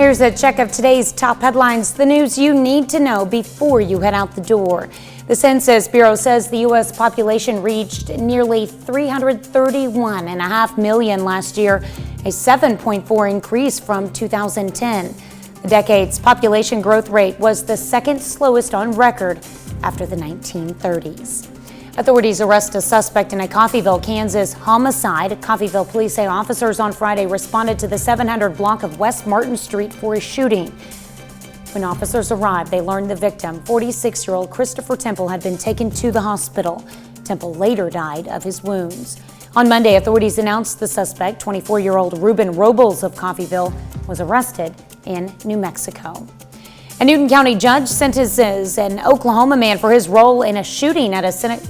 Here's a check of today's top headlines, the news you need to know before you head out the door. The Census Bureau says the U.S. population reached nearly 331.5 million last year, a 7.4 increase from 2010. The decade's population growth rate was the second slowest on record after the 1930s. Authorities arrest a suspect in a Coffeyville, Kansas homicide. Coffeyville police say officers on Friday responded to the 700 block of West Martin Street for a shooting. When officers arrived, they learned the victim, 46-year-old Christopher Temple, had been taken to the hospital. Temple later died of his wounds. On Monday, authorities announced the suspect, 24-year-old Ruben Robles of Coffeyville, was arrested in New Mexico. A Newton County judge sentences an Oklahoma man for his role in a shooting at a Seneca,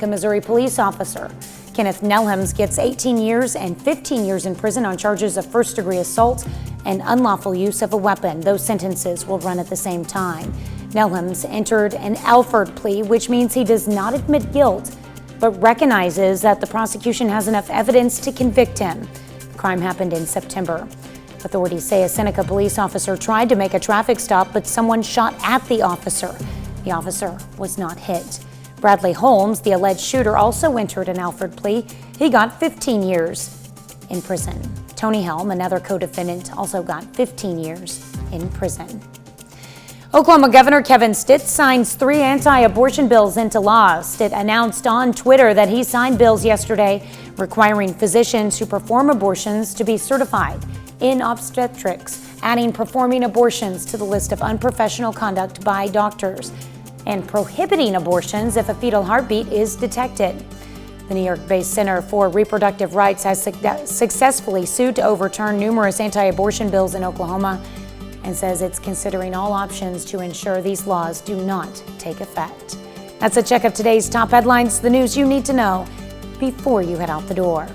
Missouri police officer. Kenneth Nelhams gets 18 years and 15 years in prison on charges of first-degree assault and unlawful use of a weapon. Those sentences will run at the same time. Nelhams entered an Alford plea, which means he does not admit guilt, but recognizes that the prosecution has enough evidence to convict him. The crime happened in September. Authorities say a Seneca police officer tried to make a traffic stop, but someone shot at the officer. The officer was not hit. Bradley Holmes, the alleged shooter, also entered an Alford plea. He got 15 years in prison. Tony Helm, another co-defendant, also got 15 years in prison. Oklahoma Governor Kevin Stitt signs 3 anti-abortion bills into law. Stitt announced on Twitter that he signed bills yesterday requiring physicians who perform abortions to be certified in obstetrics, adding performing abortions to the list of unprofessional conduct by doctors, and prohibiting abortions if a fetal heartbeat is detected. The New York-based Center for Reproductive Rights has successfully sued to overturn numerous anti-abortion bills in Oklahoma and says it's considering all options to ensure these laws do not take effect. That's a check of today's top headlines, the news you need to know before you head out the door.